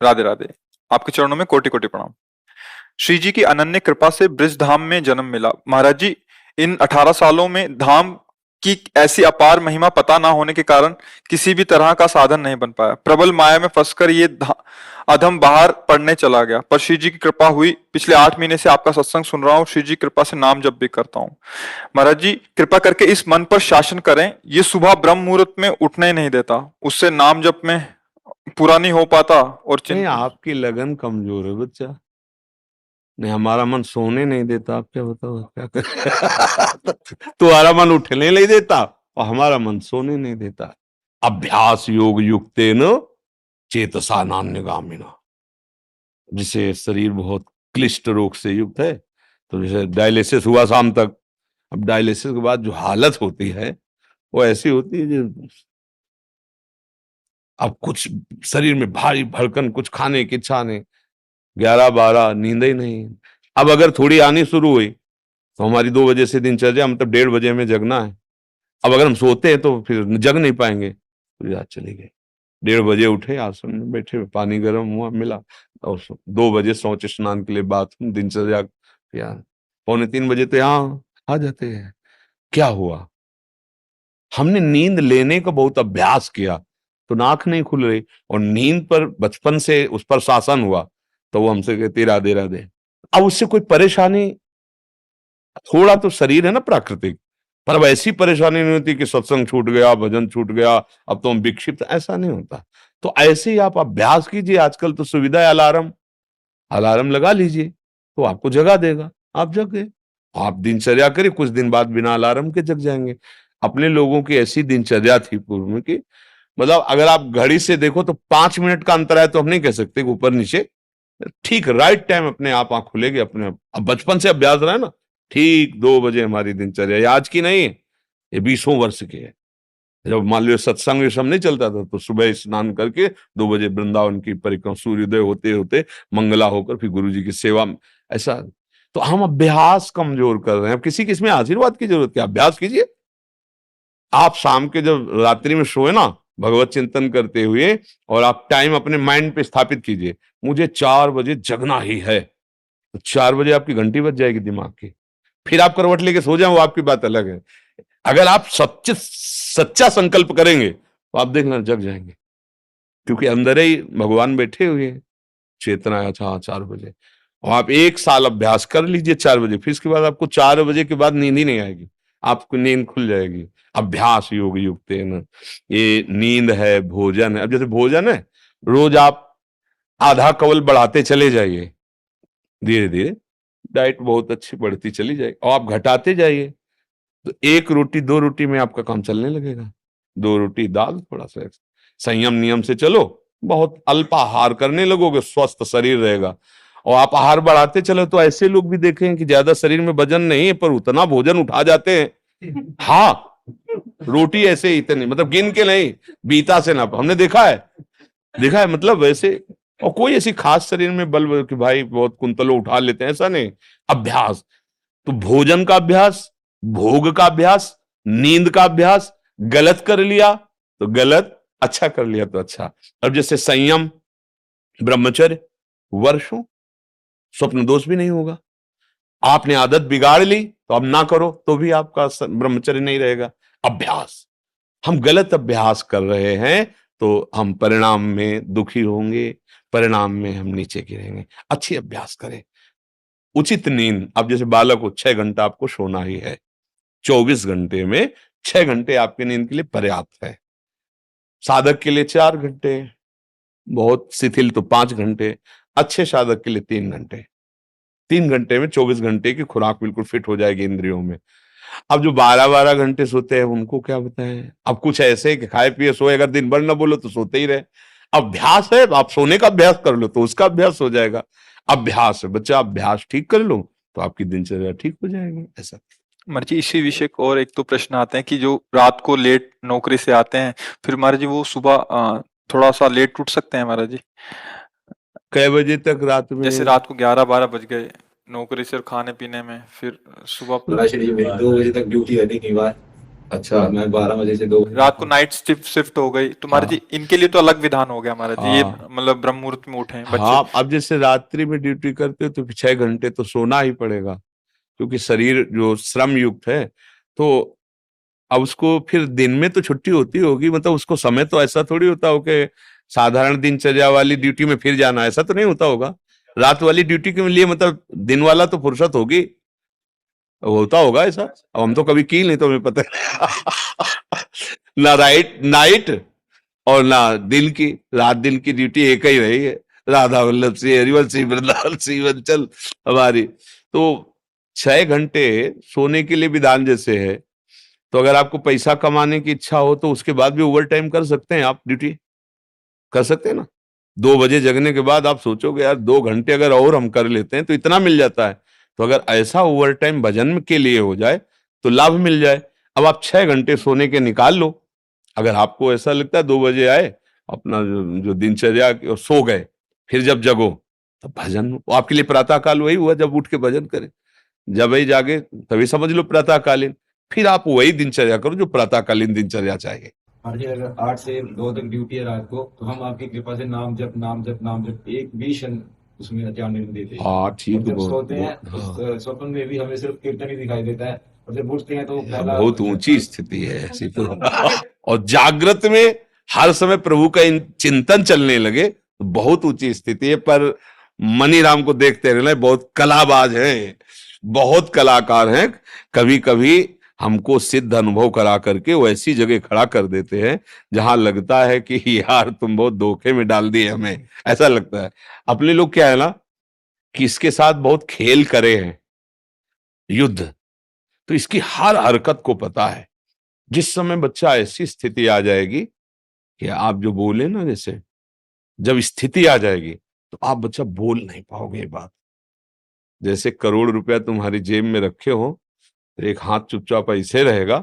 राधे राधे। आपके चरणों में कोटि कोटि प्रणाम। श्री जी की अनन्य कृपा से ब्रज धाम में जन्म मिला। महाराज जी, इन 18 सालों में धाम की ऐसी अपार महिमा पता ना होने के कारण किसी भी तरह का साधन नहीं बन पाया। प्रबल माया में फंसकर ये अधम बाहर पढ़ने चला गया, पर श्री जी की कृपा हुई। पिछले 8 महीने से आपका सत्संग सुन रहा हूँ, श्री जी की कृपा से नाम जप भी करता हूँ। महाराज जी, कृपा करके इस मन पर शासन करें। ये सुबह ब्रह्म मुहूर्त में उठने ही नहीं देता, उससे नाम जप में पूरा नहीं हो पाता और नहीं, आपकी लगन कमजोर है बच्चा। नहीं, हमारा मन सोने नहीं देता। आप क्या बताओ क्या करें? तुम्हारा मन उठने नहीं देता और हमारा मन सोने नहीं देता। अभ्यास योग युक्तेन चेतसा नान्यगामिना। जिसे शरीर बहुत क्लिष्ट रोग से युक्त है, तो जैसे डायलिसिस हुआ शाम तक, अब डायलिसिस के बाद जो हालत होती है वो ऐसी होती है जो अब कुछ शरीर में भारी भड़कन, कुछ खाने की इच्छा नहीं, 11-12 नींद ही नहीं। अब अगर थोड़ी आनी शुरू हुई तो हमारी 2 बजे से दिनचर्या, मतलब 1:30 बजे में जगना है। अब अगर हम सोते हैं तो फिर जग नहीं पाएंगे, तो रात चली गई। 1:30 बजे उठे, आसन में बैठे, पानी गर्म हुआ मिला, और 2 बजे शौच स्नान के लिए बाथरूम, दिनचर्या यार 2:45 बजे तो यहाँ आ जाते हैं। क्या हुआ? हमने नींद लेने का बहुत अभ्यास किया तो नाक नहीं खुल रही, और नींद पर बचपन से उस पर शासन हुआ तो वो हमसे कहती राधे राधे। अब उससे कोई परेशानी, थोड़ा तो शरीर है ना प्राकृतिक, पर अब ऐसी परेशानी नहीं होती कि सत्संग छूट गया, भजन छूट गया, अब तो हम विक्षिप्त, ऐसा नहीं होता। तो ऐसे ही आप अभ्यास कीजिए। आजकल तो सुविधा है, अलार्म, अलार्म लगा लीजिए तो आपको जगा देगा, आप जग गए। आप दिनचर्या करिए, कुछ दिन बाद बिना अलार्म के जग जाएंगे। अपने लोगों की ऐसी दिनचर्या थी पूर्व में कि मतलब अगर आप घड़ी से देखो तो 5 मिनट का अंतर है तो हम नहीं कह सकते ऊपर नीचे, ठीक राइट टाइम अपने आप आंख खुलेगी अपने आप। अब बचपन से अभ्यास रहा है ना, ठीक 2 बजे हमारी दिनचर्या, ये आज की नहीं है, ये 20 वर्ष की है। जब मान लो सत्संग ये सब नहीं चलता था तो सुबह स्नान करके 2 बजे वृंदावन की परिक्रमा, सूर्योदय होते होते मंगला होकर फिर गुरु जी की सेवा में, ऐसा। तो हम अभ्यास कमजोर कर रहे हैं। अब किसी किसमें आशीर्वाद की जरूरत क्या, अभ्यास कीजिए। आप शाम के जब रात्रि में सोए ना, भगवत चिंतन करते हुए, और आप टाइम अपने माइंड पे स्थापित कीजिए, मुझे 4 बजे जगना ही है, तो 4 बजे आपकी घंटी बज जाएगी दिमाग की। फिर आप करवट लेके सो जाए, वो आपकी बात अलग है। अगर आप सच्चा संकल्प करेंगे तो आप देखना जग जाएंगे, क्योंकि अंदर ही भगवान बैठे हुए हैं। चेतना है, अच्छा 4 बजे, और आप 1 साल अभ्यास कर लीजिए 4 बजे, फिर इसके बाद आपको 4 बजे के बाद नींद ही नहीं आएगी, आपको नींद खुल जाएगी। अभ्यास योग युक्त है ना, ये नींद है, भोजन है। अब जैसे भोजन है, रोज आप आधा कवल बढ़ाते चले जाइए, धीरे धीरे डाइट बहुत अच्छी बढ़ती चली जाएगी, और आप घटाते जाइए तो 1 रोटी 2 रोटी में आपका काम चलने लगेगा। 2 रोटी दाल, थोड़ा सा संयम नियम से चलो, बहुत अल्पाहार करने लगोगे, स्वस्थ शरीर रहेगा। और आप आहार बढ़ाते चलो तो ऐसे लोग भी देखें कि ज्यादा शरीर में वजन नहीं है पर उतना भोजन उठा जाते हैं। हाँ, रोटी ऐसे ही इतनी, मतलब गिन के नहीं, बीता से ना, हमने देखा है मतलब वैसे। और कोई ऐसी खास शरीर में बल कि भाई बहुत कुंतलों उठा लेते हैं, ऐसा नहीं। अभ्यास तो भोजन का अभ्यास, भोग का अभ्यास, नींद का अभ्यास। गलत कर लिया तो गलत, अच्छा कर लिया तो अच्छा। अब जैसे संयम, ब्रह्मचर्य, वर्षों स्वप्न दोष भी नहीं होगा। आपने आदत बिगाड़ ली तो अब ना करो तो भी आपका ब्रह्मचर्य नहीं रहेगा। अभ्यास, हम गलत अभ्यास कर रहे हैं तो हम परिणाम में दुखी होंगे, परिणाम में हम नीचे गिरेंगे। अच्छी अभ्यास करें। उचित नींद, अब जैसे बालक को 6 घंटा आपको सोना ही है, 24 घंटे में 6 घंटे आपकी नींद के लिए पर्याप्त है। साधक के लिए 4 घंटे, बहुत शिथिल तो 5 घंटे, अच्छे साधक के लिए 3 घंटे। 3 घंटे में 24 घंटे की खुराक बिल्कुल फिट हो जाएगी इंद्रियों में। अब जो 12-12 घंटे सोते हैं उनको क्या बताएं। अब कुछ ऐसे कि खाए पिए सोए, अगर दिन भर ना बोलो तो सोते ही रहे। अभ्यास है, आप सोने का अभ्यास कर लो तो उसका अभ्यास हो जाएगा। अभ्यास है बच्चा, अभ्यास ठीक कर लो तो आपकी दिनचर्या ठीक हो जाएगी। ऐसा महाराज जी, इसी विषय को और एक तो प्रश्न आते हैं कि जो रात को लेट नौकरी से आते हैं, फिर महाराज जी वो सुबह थोड़ा सा लेट उठ सकते हैं महाराज जी? कै बजे तक रात में? जैसे रात को 11-12 बज गए नौकरी से और खाने पीने में, फिर सुबह जी मेरी 2 बजे तक ड्यूटी है, नहीं बात अच्छा। मैं 12 बजे से 2 बजे रात को तक। नाइट शिफ्ट हो गई तो महाराज हाँ। जी इनके लिए तो अलग विधान हो गया महाराज जी, ये हाँ। मतलब ब्रह्म मुहूर्त में उठे हैं बच्चे। हाँ, अब जैसे रात्रि में ड्यूटी करते हो तो 6 घंटे तो सोना ही पड़ेगा, क्योंकि शरीर जो श्रम युक्त है। तो अब उसको फिर दिन में तो छुट्टी होती होगी, मतलब उसको समय तो ऐसा थोड़ी होता हो कि साधारण दिनचर्या वाली ड्यूटी में फिर जाना, ऐसा तो नहीं होता होगा। रात वाली ड्यूटी के लिए मतलब दिन वाला तो फुर्सत होगी, होता होगा ऐसा। अब हम तो कभी की नहीं तो हमें पता नहीं। ना राइट नाइट और ना दिन की, रात दिन की ड्यूटी एक ही रही है। राधा वल्लभ श्री हरिवंश श्री वृंदावन श्री वंचल हमारी। तो 6 घंटे सोने के लिए विधान जैसे है, तो अगर आपको पैसा कमाने की इच्छा हो तो उसके बाद भी ओवर टाइम कर सकते हैं, आप ड्यूटी कर सकते हैं ना। 2 बजे जगने के बाद आप सोचोगे यार 2 घंटे अगर और हम कर लेते हैं तो इतना मिल जाता है। तो अगर ऐसा ओवर टाइम भजन के लिए हो जाए तो लाभ मिल जाए। अब आप 6 घंटे सोने के निकाल लो। अगर आपको ऐसा लगता है 2 बजे आए, अपना जो दिनचर्या सो गए, फिर जब जगो तो भजन वो आपके लिए प्रातः काल वही हुआ जब उठ के भजन करें। जब वही जागे तभी समझ लो प्रातःकालीन। फिर आप वही दिनचर्या करो जो प्रातःकालीन दिनचर्या चाहिए। और जी अगर 8 से 2 तक ड्यूटी है रात को, तो हम आपकी कृपा से नाम जप नाम जप नाम जप एक भी क्षण उसमें जाने नहीं देते। हाँ ठीक और जब बहुत सोते हैं बहुत उस हाँ। स्वप्न में भी हमें सिर्फ कीर्तन ही दिखाई देता है, और जब उठते हैं तो यार पहला बहुत ऊंची स्थिति है ऐसी तो। और जागृत में हर समय प्रभु का चिंतन चलने लगे तो बहुत ऊंची स्थिति है। पर मनी राम को देखते रहना, बहुत कलाबाज हैं, बहुत कलाकार हैं। कभी कभी हमको सिद्ध अनुभव करा करके वो ऐसी जगह खड़ा कर देते हैं जहां लगता है कि यार तुम बहुत धोखे में डाल दिए हमें, ऐसा लगता है। अपने लोग क्या है ना कि इसके साथ बहुत खेल करे हैं, युद्ध, तो इसकी हर हरकत को पता है। जिस समय बच्चा ऐसी स्थिति आ जाएगी कि आप जो बोले ना, जैसे जब स्थिति आ जाएगी तो आप बच्चा बोल नहीं पाओगे ये बात। जैसे करोड़ रुपया तुम्हारी जेब में रखे हो, तो एक हाथ चुपचाप ऐसे रहेगा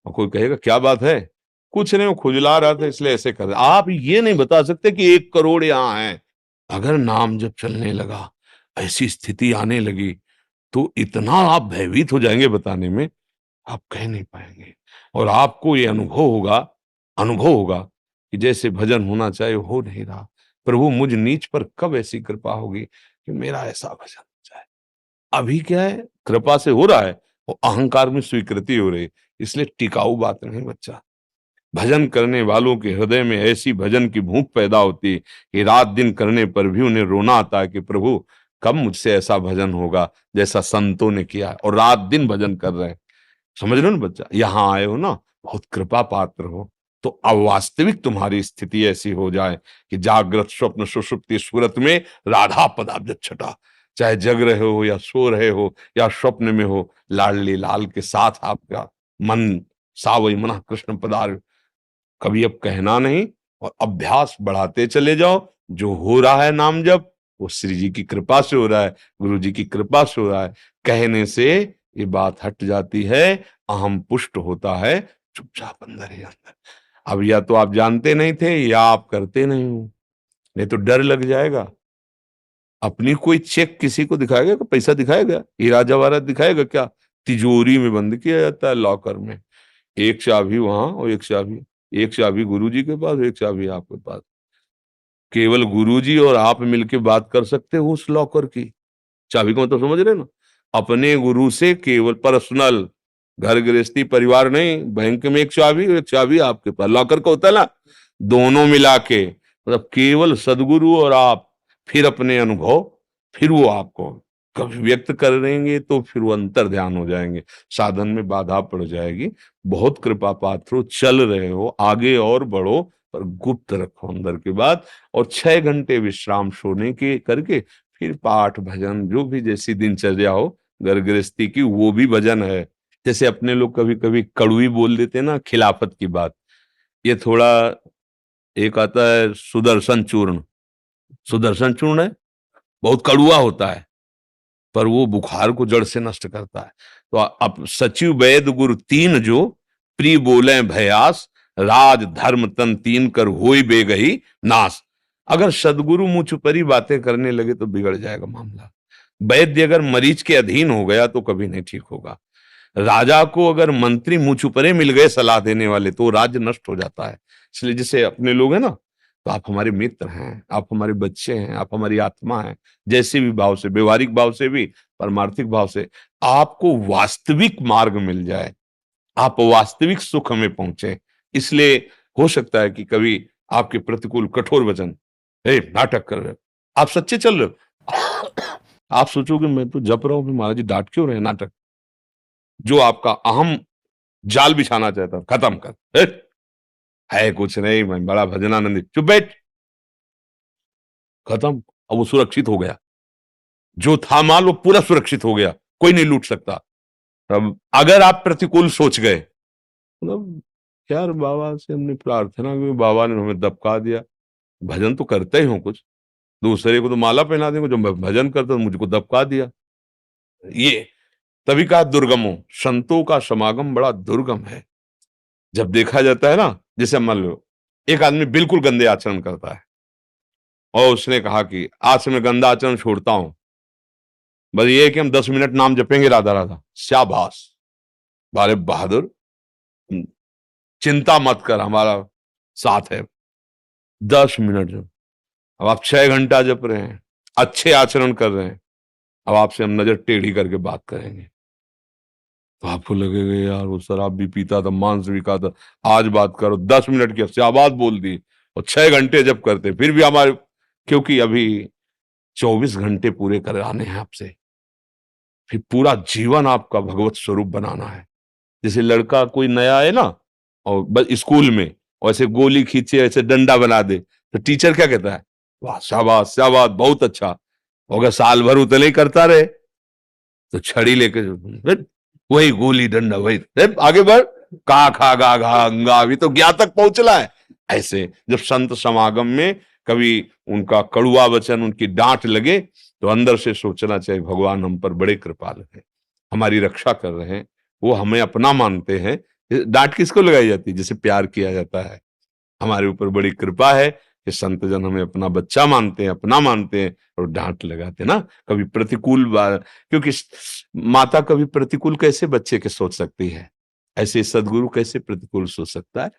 और कोई कहेगा क्या बात है, कुछ नहीं वो खुजला रहा था इसलिए ऐसे कर रहा। आप ये नहीं बता सकते कि 1 करोड़ यहां है। अगर नाम जब चलने लगा, ऐसी स्थिति आने लगी, तो इतना आप भयभीत हो जाएंगे बताने में, आप कह नहीं पाएंगे। और आपको ये अनुभव होगा कि जैसे भजन होना चाहिए हो नहीं रहा। प्रभु मुझ नीच पर कब ऐसी कृपा होगी कि मेरा ऐसा भजन हो जाए। अभी क्या है, कृपा से हो रहा है, वो अहंकार में स्वीकृति हो रही है, इसलिए टिकाऊ बात नहीं बच्चा। भजन करने वालों के हृदय में ऐसी भजन की भूख पैदा होती है कि रात दिन करने पर भी उन्हें रोना आता है कि प्रभु कब मुझसे ऐसा भजन होगा जैसा संतों ने किया, और रात दिन भजन कर रहे हैं। समझ रहे हो ना बच्चा, यहां आए हो ना, बहुत कृपा पात्र हो। तो अवास्तविक तुम्हारी स्थिति ऐसी हो जाए कि जागृत स्वप्न सुषुप्ति स्फुरत में राधा पदाब्ज छटा, चाहे जग रहे हो या सो रहे हो या स्वप्न में हो, लाडली लाल के साथ आपका मन सावई मना कृष्ण पदार। कभी अब कहना नहीं, और अभ्यास बढ़ाते चले जाओ। जो हो रहा है नाम जप, वो श्री जी की कृपा से हो रहा है, गुरु जी की कृपा से हो रहा है। कहने से ये बात हट जाती है, अहम पुष्ट होता है, चुपचाप अंदर ही अंदर। अब या तो आप जानते नहीं थे या आप करते नहीं हो, नहीं तो डर लग जाएगा। अपनी कोई चेक किसी को दिखाएगा, कि पैसा दिखाएगा, हीरा जवाहरात दिखाएगा क्या? तिजोरी में बंद किया जाता है लॉकर में। एक चाबी वहां और एक चाबी गुरुजी के पास, एक चाबी आपके पास। केवल गुरुजी और आप मिलके बात कर सकते हो उस लॉकर की चाबी को, तो समझ रहे ना। अपने गुरु से केवल पर्सनल, घर गृहस्थी परिवार नहीं, बैंक में एक चाबी और एक चाबी आपके पास, लॉकर का होता है ना, दोनों मिला के, मतलब केवल सदगुरु और आप। फिर अपने अनुभव, फिर वो आपको कभी व्यक्त करेंगे तो फिर वो अंतर ध्यान हो जाएंगे, साधन में बाधा पड़ जाएगी। बहुत कृपा पात्र हो, चल रहे हो, आगे और बढ़ो, पर गुप्त रखो अंदर की बात। और 6 घंटे विश्राम सोने के करके फिर पाठ भजन जो भी जैसी दिनचर्या हो घर गृहस्थी की, वो भी भजन है। जैसे अपने लोग कभी कभी कड़वी बोल देते हैं ना, खिलाफत की बात। ये थोड़ा, एक आता है सुदर्शन चूर्ण, सुदर्शन चूर्ण है, बहुत कड़वा होता है, पर वो बुखार को जड़ से नष्ट करता है। तो अब सचिव वैद गुरु तीन जो, प्री बोले भयास, राज धर्म तन तीन कर होई बेगही नाश। अगर सदगुरु मुंह छुपरी बातें करने लगे तो बिगड़ जाएगा मामला। वैद्य अगर मरीज के अधीन हो गया तो कभी नहीं ठीक होगा। राजा को अगर मंत्री मुंह छुपरे मिल गए सलाह देने वाले तो राज्य नष्ट हो जाता है। इसलिए जैसे अपने लोग हैं ना, तो आप हमारे मित्र हैं, आप हमारे बच्चे हैं, आप हमारी आत्मा हैं। जैसे भी भाव से, व्यवहारिक भाव से भी, परमार्थिक भाव से आपको वास्तविक मार्ग मिल जाए, आप वास्तविक सुख में पहुंचे। इसलिए हो सकता है कि कभी आपके प्रतिकूल कठोर वचन, ए नाटक कर रहे हो, आप सच्चे चल रहे हो, आप सोचोगे मैं तो जप रहा हूं, फिर महाराज जी डांट क्यों रहे हैं? नाटक। जो आपका अहम जाल बिछाना चाहता है, खत्म कर। है कुछ नहीं, मैं बड़ा भजनानंदी, चुप बैठ, खत्म। अब वो सुरक्षित हो गया, जो था माल वो पूरा सुरक्षित हो गया, कोई नहीं लूट सकता। तब अगर आप प्रतिकूल सोच गए, मतलब यार बाबा से हमने प्रार्थना की, बाबा ने हमें दबका दिया, भजन तो करते ही हो, कुछ दूसरे को तो माला पहना देंगे, जो मैं भजन करता हूं मुझको दबका दिया। ये तभी कहा दुर्गमो, संतों का समागम बड़ा दुर्गम है। जब देखा जाता है ना, जैसे मान लो एक आदमी बिल्कुल गंदे आचरण करता है और उसने कहा कि आज से मैं गंदा आचरण छोड़ता हूं, बस ये है कि हम 10 मिनट नाम जपेंगे राधा राधा। शाबाश, बारे बहादुर, चिंता मत कर, हमारा साथ है। 10 मिनट जब, अब आप 6 घंटा जप रहे हैं, अच्छे आचरण कर रहे हैं, अब आपसे हम नजर टेढ़ी करके बात करेंगे तो आपको लगेगा यार वो शराब भी पीता था, मांस भी खाता, आज बात करो 10 मिनट की शाबाश बोल दी, और 6 घंटे जब करते फिर भी हमारे, क्योंकि अभी 24 घंटे पूरे कराने हैं आपसे, फिर पूरा जीवन आपका भगवत स्वरूप बनाना है। जैसे लड़का कोई नया है ना, और बस स्कूल में और ऐसे गोली खींचे, ऐसे डंडा बना दे, तो टीचर क्या कहता है? वाह शाबाश शाबाश, बहुत अच्छा। और अगर साल भर उतने ही करता रहे तो छड़ी लेके वही गोली डंडा, वही आगे बढ़, का खा गा घा अंगा, अभी तो ज्ञा तक पहुंचला है। ऐसे जब संत समागम में कभी उनका कड़ुआ वचन, उनकी डांट लगे, तो अंदर से सोचना चाहिए भगवान हम पर बड़े कृपालु हैं, हमारी रक्षा कर रहे हैं, वो हमें अपना मानते हैं। डांट किसको लगाई जाती है? जिसे प्यार किया जाता है। हमारे ऊपर बड़ी कृपा है कि संत जन हमें अपना बच्चा मानते हैं, अपना मानते हैं, और डांट लगाते ना कभी प्रतिकूल क्योंकि माता कभी प्रतिकूल कैसे बच्चे के सोच सकती है, ऐसे सदगुरु कैसे प्रतिकूल सोच सकता है?